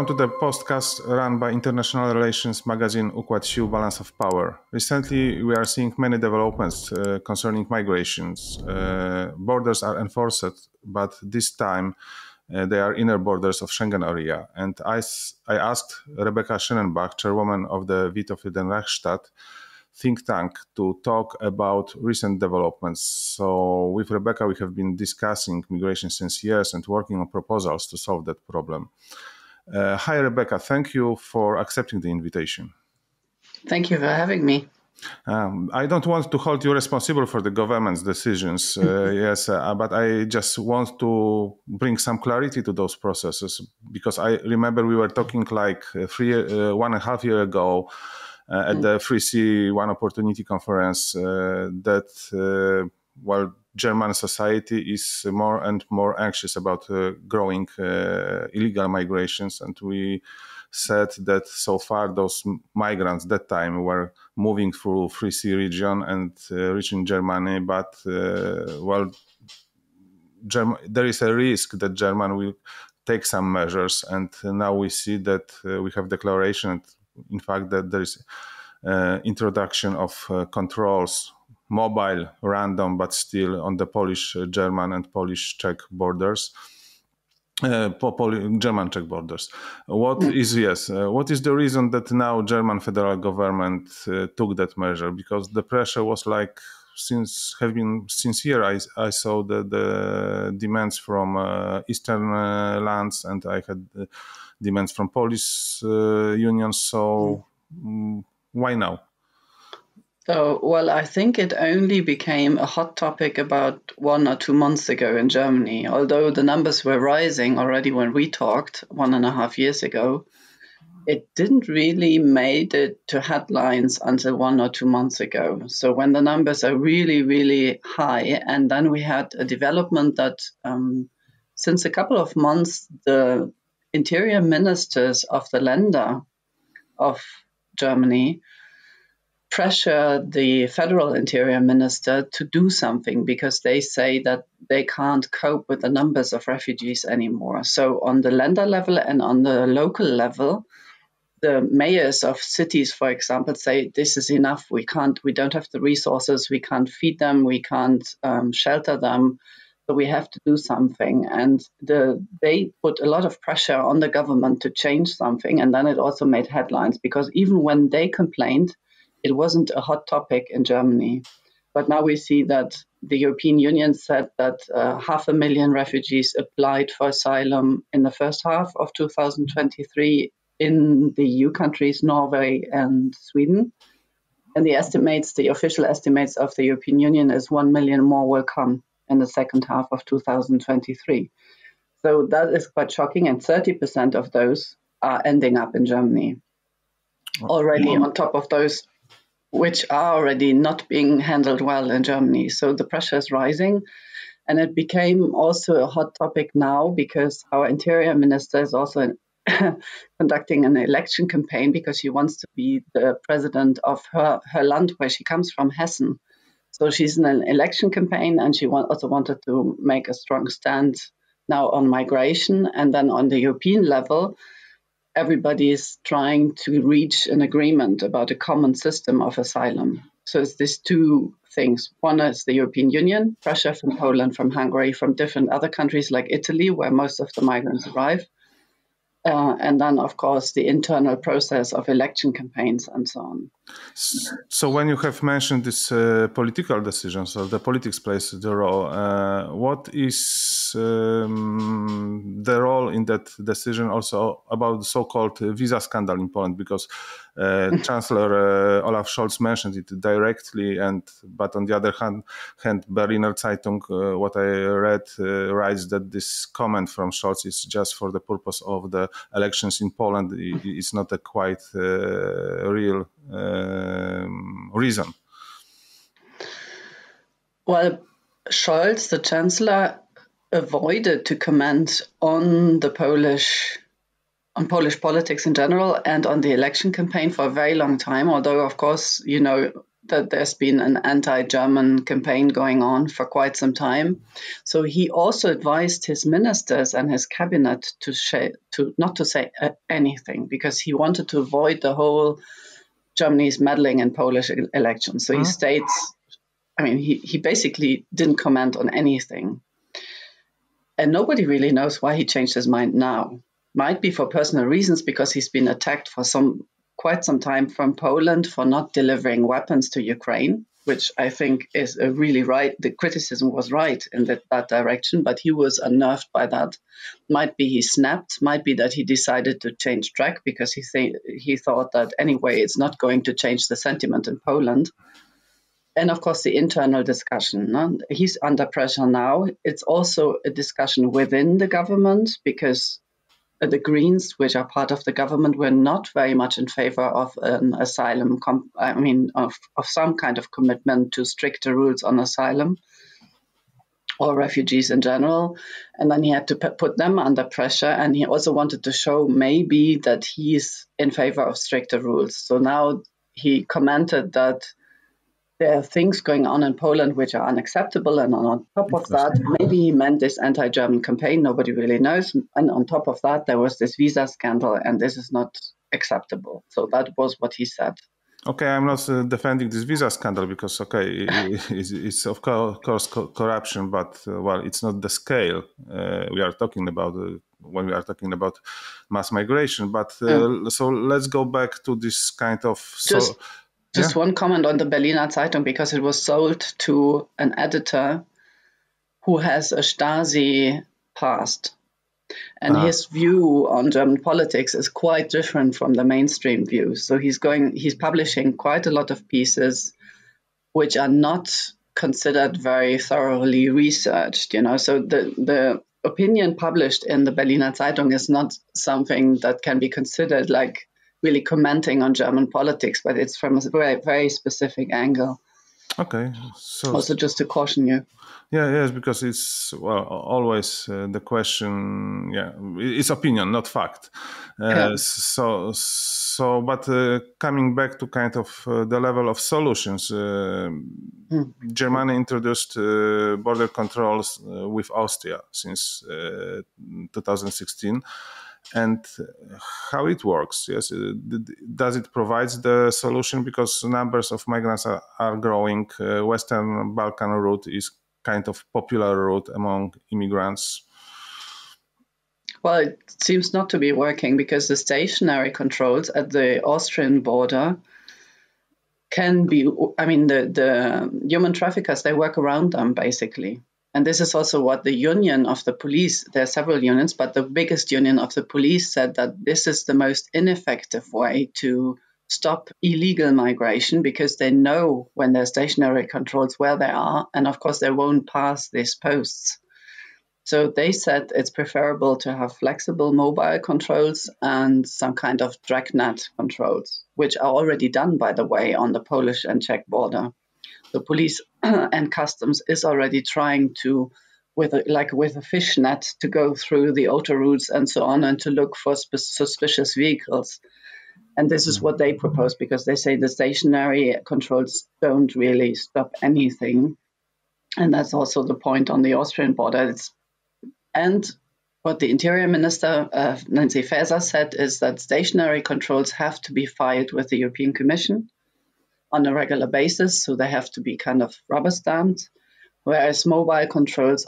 to the podcast run by international relations magazine Układ Sił, Balance of Power. Recently, we are seeing many developments concerning migrations. Borders are enforced, but this time they are inner borders of Schengen area. And I asked Rebeccą Schoenenbach, chairwoman of the Veto for the Rechtsstaat think tank, to talk about recent developments. So with Rebecca, we have been discussing migration since years and working on proposals to solve that problem. Hi, Rebecca. Thank you for accepting the invitation. Thank you for having me. I don't want to hold you responsible for the government's decisions, but I just want to bring some clarity to those processes, because I remember we were talking like 1.5 years ago at the Free Sea One Opportunity Conference that German society is more and more anxious about growing illegal migrations, and we said that so far those migrants that time were moving through Free Sea region and reaching Germany, but there is a risk that Germany will take some measures, and now we see that we have declaration, in fact, that there is introduction of controls, mobile, random, but still on the Polish, German and Polish-Czech borders. German-Czech borders. What is the reason that now German federal government took that measure? Because the pressure was like since year. I saw the demands from eastern lands, and I had demands from Polish unions. So why now? So, well, I think it only became a hot topic about 1 or 2 months ago in Germany, although the numbers were rising already when we talked 1.5 years ago. It didn't really made it to headlines until 1 or 2 months ago. So when the numbers are really, really high, and then we had a development that since a couple of months, the interior ministers of the Länder of Germany pressure the federal interior minister to do something, because they say that they can't cope with the numbers of refugees anymore. So on the Länder level and on the local level, the mayors of cities, for example, say this is enough. We don't have the resources. We can't feed them. We can't shelter them. So we have to do something. And they put a lot of pressure on the government to change something. And then it also made headlines, because even when they complained, it wasn't a hot topic in Germany. But now we see that the European Union said that 500,000 refugees applied for asylum in the first half of 2023 in the EU countries, Norway and Sweden. And the official estimates of the European Union is 1 million more will come in the second half of 2023. So that is quite shocking. And 30% of those are ending up in Germany. Already on top of those which are already not being handled well in Germany. So the pressure is rising. And it became also a hot topic now because our interior minister is also conducting an election campaign, because she wants to be the president of her land where she comes from, Hessen. So she's in an election campaign, and she also wanted to make a strong stand now on migration. And then on the European level, everybody is trying to reach an agreement about a common system of asylum. So it's these two things. One is the European Union, pressure from Poland, from Hungary, from different other countries like Italy, where most of the migrants arrive. And then, of course, the internal process of election campaigns and so on. So when you have mentioned these political decisions, or the politics plays the role, what is the role in that decision also about the so-called visa scandal in Poland? Because Chancellor Olaf Scholz mentioned it directly, but on the other hand, Berliner Zeitung, what I read, writes that this comment from Scholz is just for the purpose of the elections in Poland. It's not a quite real reason. Well, Scholz, the Chancellor, avoided to comment on Polish politics in general and on the election campaign for a very long time. Although, of course, that there's been an anti-German campaign going on for quite some time. So he also advised his ministers and his cabinet not to say anything, because he wanted to avoid the whole Germany's meddling in Polish elections. So he states, he basically didn't comment on anything. And nobody really knows why he changed his mind now. Might be for personal reasons, because he's been attacked for quite some time from Poland for not delivering weapons to Ukraine, which I think is really right. The criticism was right in that direction, but he was unnerved by that. Might be he snapped, might be that he decided to change track because he thought that anyway it's not going to change the sentiment in Poland. And of course, the internal discussion. No? He's under pressure now. It's also a discussion within the government, because the Greens, which are part of the government, were not very much in favor of an asylum, of some kind of commitment to stricter rules on asylum or refugees in general. And then he had to put them under pressure. And he also wanted to show maybe that he's in favor of stricter rules. So now he commented that there are things going on in Poland which are unacceptable. And on top of that, maybe he meant this anti-German campaign. Nobody really knows. And on top of that, there was this visa scandal, and this is not acceptable. So that was what he said. Okay, I'm not defending this visa scandal because, it's of course corruption, but, it's not the scale we are talking about when we are talking about mass migration. But so let's go back to this kind of... Just one comment on the Berliner Zeitung, because it was sold to an editor who has a Stasi past. And his view on German politics is quite different from the mainstream view. So he's publishing quite a lot of pieces which are not considered very thoroughly researched, So the opinion published in the Berliner Zeitung is not something that can be considered like really commenting on German politics, but it's from a very, very specific angle. Okay. So also just to caution you. Yeah, yes, because it's always the question. Yeah, it's opinion, not fact. But coming back to kind of the level of solutions, Germany introduced border controls with Austria since 2016. And how it works, yes? Does it provide the solution? Because numbers of migrants are growing. Western Balkan route is kind of popular route among immigrants. Well, it seems not to be working, because the stationary controls at the Austrian border can be, the human traffickers, they work around them basically. And this is also what the union of the police, there are several unions, but the biggest union of the police said that this is the most ineffective way to stop illegal migration, because they know when there are stationary controls where they are. And of course, they won't pass these posts. So they said it's preferable to have flexible mobile controls and some kind of dragnet controls, which are already done, by the way, on the Polish and Czech border. The police and customs is already trying to, with a fish net, to go through the auto routes and so on, and to look for suspicious vehicles. And this is what they propose, because they say the stationary controls don't really stop anything. And that's also the point on the Austrian border. And what the Interior Minister, Nancy Faeser, said is that stationary controls have to be filed with the European Commission on a regular basis, so they have to be kind of rubber stamped, whereas mobile controls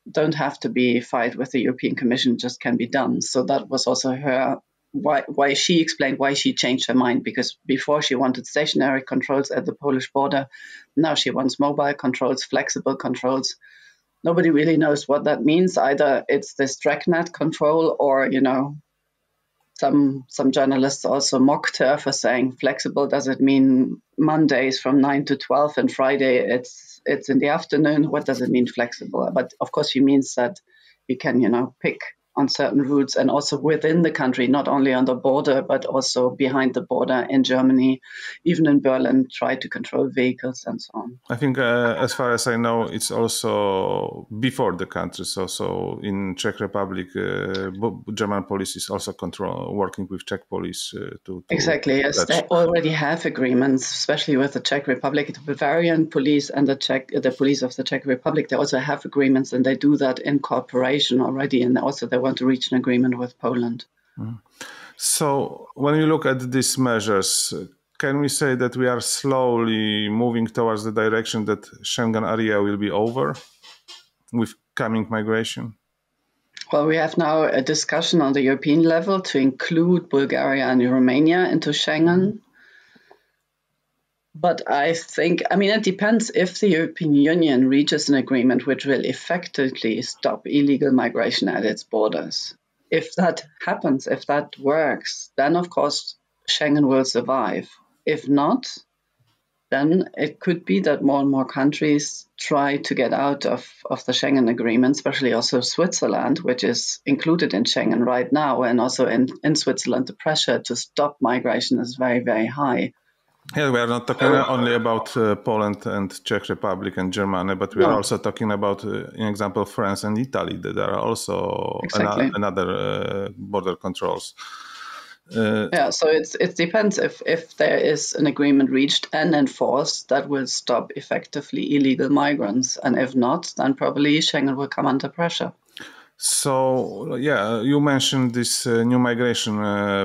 don't have to be filed with the European Commission, just can be done. So that was also why she explained why she changed her mind, because before she wanted stationary controls at the Polish border, now she wants mobile controls, flexible controls. Nobody really knows what that means. Either it's this dragnet control, or, some journalists also mocked her for saying flexible. Does it mean Mondays from 9 to 12 and Friday it's in the afternoon? What does it mean flexible? But of course she means that you can, pick on certain routes and also within the country, not only on the border, but also behind the border in Germany, even in Berlin, try to control vehicles and so on. I think, as far as I know, it's also before the country. So in Czech Republic, German police is also working with Czech police to exactly. Yes, they already have agreements, especially with the Czech Republic, the Bavarian police and the police of the Czech Republic. They also have agreements, and they do that in cooperation already. And also, they want to reach an agreement with Poland. So when you look at these measures, can we say that we are slowly moving towards the direction that Schengen area will be over with coming migration? Well, we have now a discussion on the European level to include Bulgaria and Romania into Schengen. But I think, it depends if the European Union reaches an agreement which will effectively stop illegal migration at its borders. If that happens, if that works, then of course Schengen will survive. If not, then it could be that more and more countries try to get out of the Schengen agreement, especially also Switzerland, which is included in Schengen right now. And also in Switzerland, the pressure to stop migration is very, very high. Yeah, we are not talking only about Poland and Czech Republic and Germany, but we are also talking about, in example, France and Italy, that are also another border controls. So it depends if there is an agreement reached and enforced that will stop effectively illegal migrants. And if not, then probably Schengen will come under pressure. So, you mentioned this new migration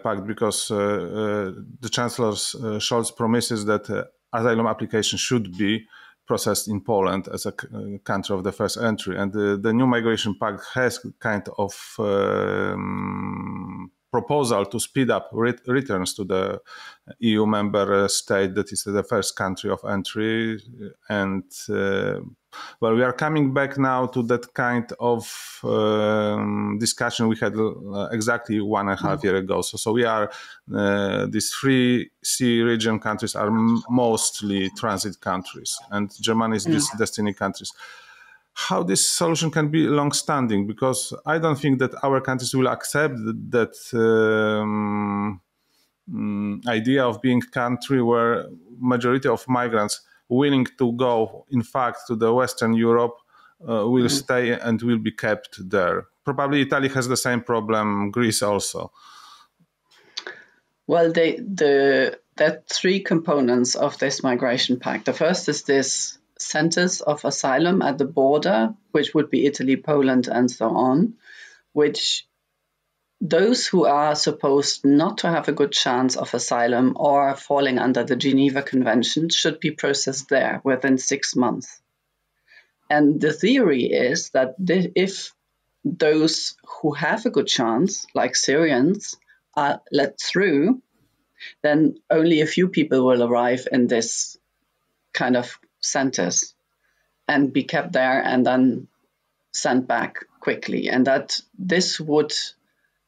pact because the Chancellor Scholz promises that asylum applications should be processed in Poland as a country of the first entry. And the new migration pact has kind of proposal to speed up returns to the EU member state that is the first country of entry. And we are coming back now to that kind of discussion we had exactly 1.5 years ago. So we are, these 3 sea region countries are mostly transit countries, and Germany is these destiny countries. How this solution can be long-standing, because I don't think that our countries will accept that idea of being a country where majority of migrants willing to go, in fact, to the Western Europe will stay and will be kept there. Probably Italy has the same problem, Greece also. Well, there are 3 components of this migration pact. The first is this centers of asylum at the border, which would be Italy, Poland, and so on, which those who are supposed not to have a good chance of asylum or falling under the Geneva Convention should be processed there within 6 months. And the theory is that if those who have a good chance, like Syrians, are let through, then only a few people will arrive in this kind of centers and be kept there and then sent back quickly. And that this would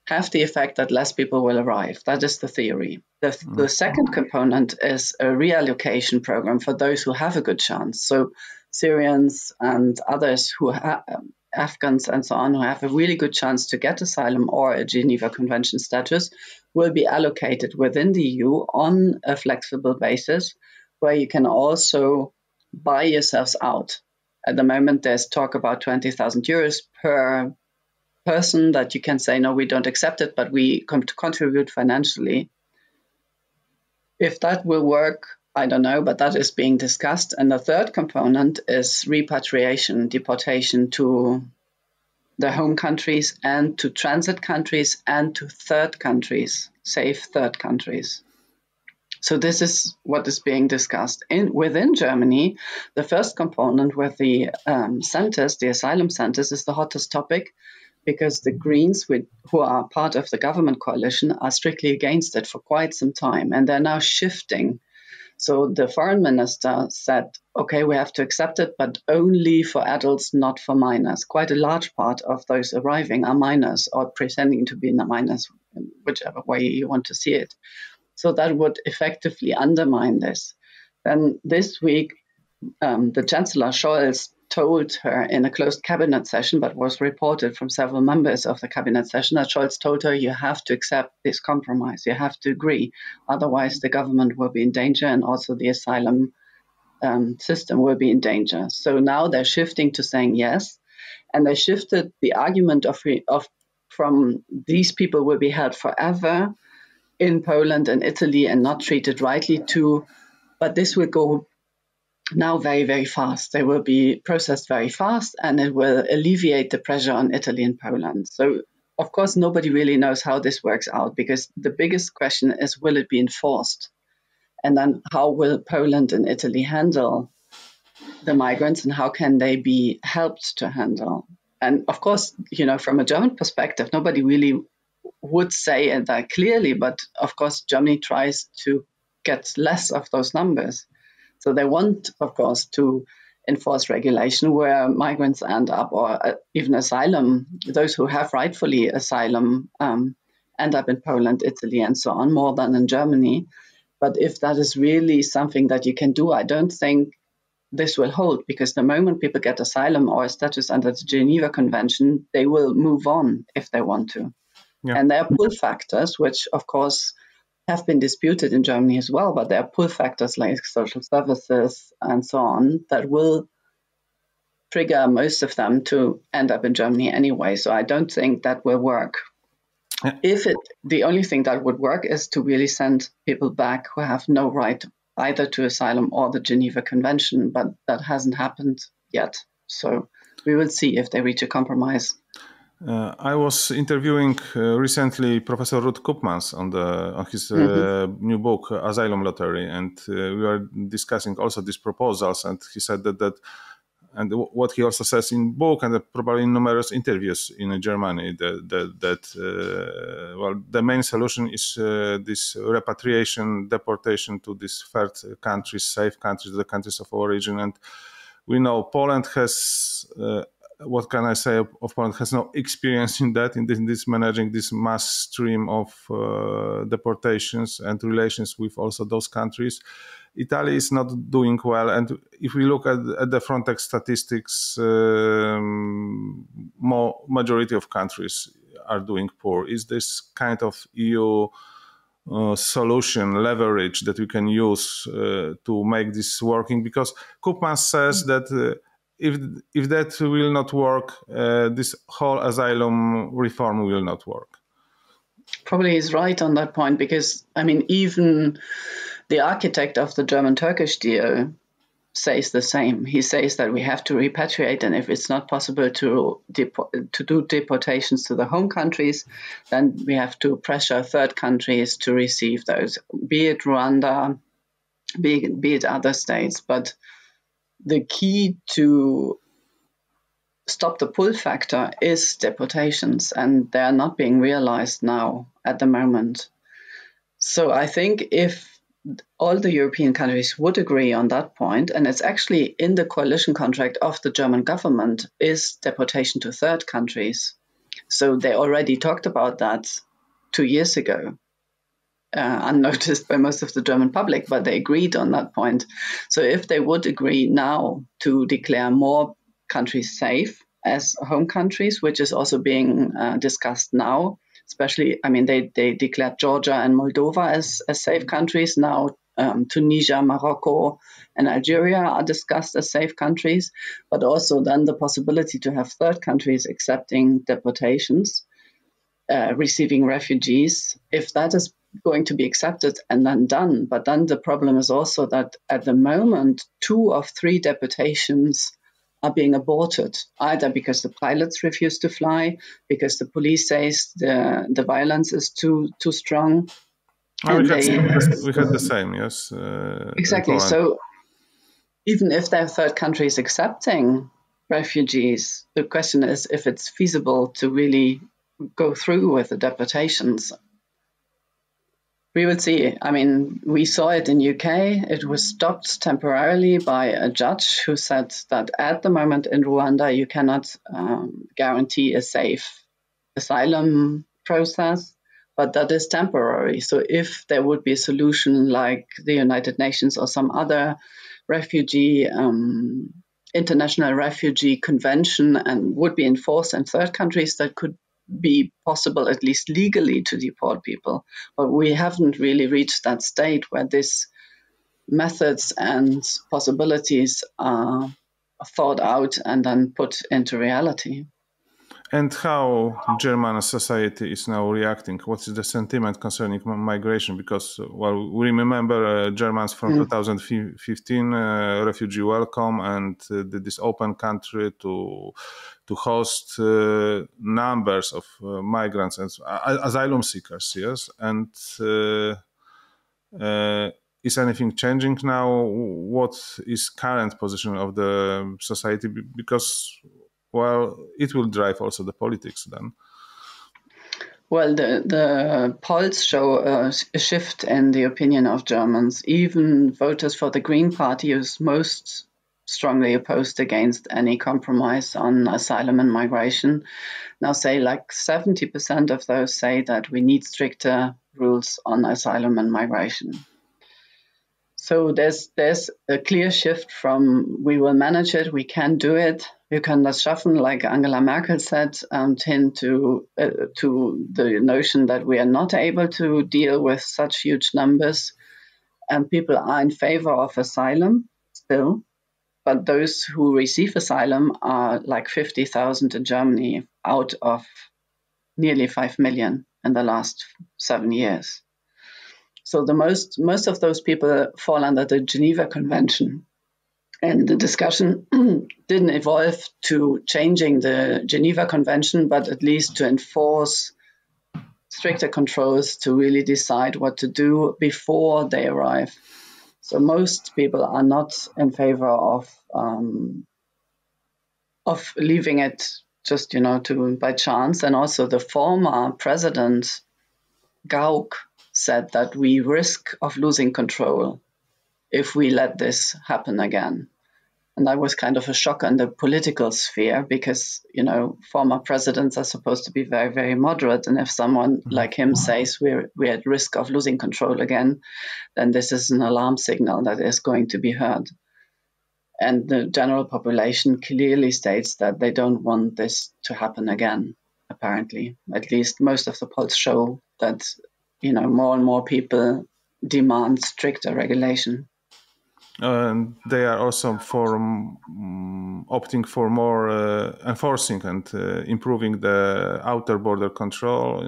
have the effect that less people will arrive. That is the theory. The second component is a reallocation program for those who have a good chance. So Syrians and others who Afghans and so on, who have a really good chance to get asylum or a Geneva Convention status, will be allocated within the EU on a flexible basis, where you can also buy yourselves out. At the moment, there's talk about 20,000 euros per person that you can say, no, we don't accept it, but we come to contribute financially. If that will work, I don't know, but that is being discussed. And the third component is repatriation, deportation to the home countries and to transit countries and to third countries, safe third countries. So this is what is being discussed. Within Germany, the first component with the centers, the asylum centers, is the hottest topic, because the Greens, who are part of the government coalition, are strictly against it for quite some time, and they're now shifting. So the foreign minister said, okay, we have to accept it, but only for adults, not for minors. Quite a large part of those arriving are minors or pretending to be minors, whichever way you want to see it. So that would effectively undermine this. Then this week, the Chancellor Scholz told her in a closed cabinet session, but was reported from several members of the cabinet session, that Scholz told her, you have to accept this compromise, you have to agree, otherwise the government will be in danger and also the asylum system will be in danger. So now they're shifting to saying yes, and they shifted the argument from these people will be held forever in Poland and Italy and not treated rightly to, but this will go now very, very fast. They will be processed very fast, and it will alleviate the pressure on Italy and Poland. So, of course, nobody really knows how this works out, because the biggest question is, will it be enforced? And then how will Poland and Italy handle the migrants, and how can they be helped to handle? And of course, from a German perspective, nobody really would say it that clearly, but of course, Germany tries to get less of those numbers. So they want, of course, to enforce regulation where migrants end up, or even asylum, those who have rightfully asylum end up in Poland, Italy, and so on, more than in Germany. But if that is really something that you can do, I don't think this will hold, because the moment people get asylum or a status under the Geneva Convention, they will move on if they want to. Yeah. And there are pull factors, which, of course, have been disputed in Germany as well, but there are pull factors like social services and so on that will trigger most of them to end up in Germany anyway. So I don't think that will work. Yeah. The only thing that would work is to really send people back who have no right either to asylum or the Geneva Convention, but that hasn't happened yet. So we will see if they reach a compromise. I was interviewing recently Professor Ruud Koopmans on his new book, Asylum Lottery, and we were discussing also these proposals, and he said that and what he also says in book and probably in numerous interviews in Germany, that the main solution is this repatriation, deportation to these third countries, safe countries, the countries of origin. And we know Poland has, what can I say of Poland, has no experience in that, in this managing this mass stream of deportations and relations with also those countries. Italy is not doing well, and if we look at the Frontex statistics, majority of countries are doing poor. Is this kind of EU solution, leverage that we can use to make this working? Because Koopmans says that if that will not work, this whole asylum reform will not work. Probably he's right on that point, because, I mean, even the architect of the German-Turkish deal says the same. He says that we have to repatriate, and if it's not possible to do deportations to the home countries, then we have to pressure third countries to receive those, be it Rwanda, be it other states. But the key to stop the pull factor is deportations, and they are not being realized now at the moment. So I think if all the European countries would agree on that point, and it's actually in the coalition contract of the German government, is deportation to third countries. So they already talked about that 2 years ago, unnoticed by most of the German public, but they agreed on that point. So if they would agree now to declare more countries safe as home countries, which is also being discussed now, especially, I mean, they declared Georgia and Moldova as safe countries. Now Tunisia, Morocco, and Algeria are discussed as safe countries, but also then the possibility to have third countries accepting deportations, receiving refugees, if that is going to be accepted and then done. But then the problem is also that at the moment, 2 of 3 deportations are being aborted, either because the pilots refuse to fly, because the police says the violence is too strong. We had the same, yes. Exactly. So even if there are third countries accepting refugees, the question is if it's feasible to really go through with the deportations. We will see. I mean, we saw it in UK. It was stopped temporarily by a judge who said that at the moment in Rwanda, you cannot guarantee a safe asylum process, but that is temporary. So if there would be a solution like the United Nations or some other refugee international refugee convention and would be enforced in third countries, that could be possible, at least legally, to deport people. But we haven't really reached that state where these methods and possibilities are thought out and then put into reality. And how German society is now reacting? What is the sentiment concerning migration? Because, well, we remember Germans from 2015 refugee welcome and this open country to host numbers of migrants and asylum seekers, yes? And is anything changing now? What is current position of the society? Because, well, it will drive also the politics then. Well, the polls show a shift in the opinion of Germans. Even voters for the Green Party, who's most strongly opposed against any compromise on asylum and migration, now say like 70% of those say that we need stricter rules on asylum and migration. So there's a clear shift from we will manage it, we can do it, wir können das schaffen, like Angela Merkel said, to the notion that we are not able to deal with such huge numbers. And people are in favor of asylum still, but those who receive asylum are like 50,000 in Germany out of nearly 5 million in the last 7 years. So the most of those people fall under the Geneva Convention. And the discussion didn't evolve to changing the Geneva Convention, but at least to enforce stricter controls to really decide what to do before they arrive. So most people are not in favor of leaving it just, by chance. And also the former president, Gauck, said that we risk of losing control if we let this happen again. And that was kind of a shock in the political sphere because, former presidents are supposed to be very, very moderate. And if someone like him says we're at risk of losing control again, then this is an alarm signal that is going to be heard. And the general population clearly states that they don't want this to happen again, apparently. At least most of the polls show that more and more people demand stricter regulation. And they are also for opting for more enforcing and improving the outer border control.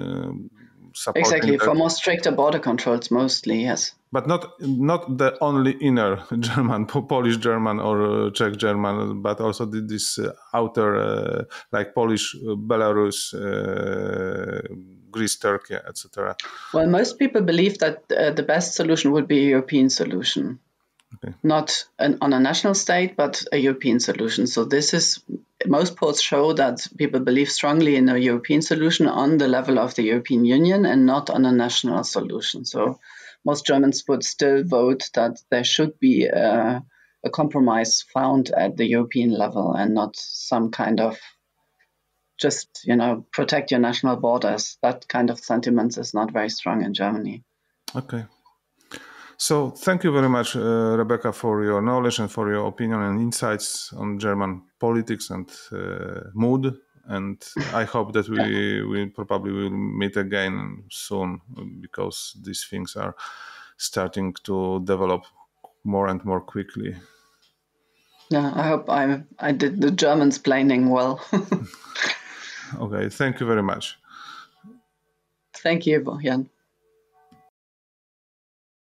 Exactly, for more stricter border controls mostly, yes. But not the only inner German, Polish German or Czech German, but also this outer, like Polish, Belarus, Greece, Turkey, etc. Well, most people believe that the best solution would be a European solution. Okay. Not on a national state, but a European solution. So most polls show that people believe strongly in a European solution on the level of the European Union and not on a national solution. So most Germans would still vote that there should be a compromise found at the European level and not some kind of just, protect your national borders. That kind of sentiment is not very strong in Germany. Okay. So thank you very much, Rebecca, for your knowledge and for your opinion and insights on German politics and mood. And I hope that we probably will meet again soon because these things are starting to develop more and more quickly. Yeah, I hope I did the German's planning well. Okay, thank you very much. Thank you, Jan.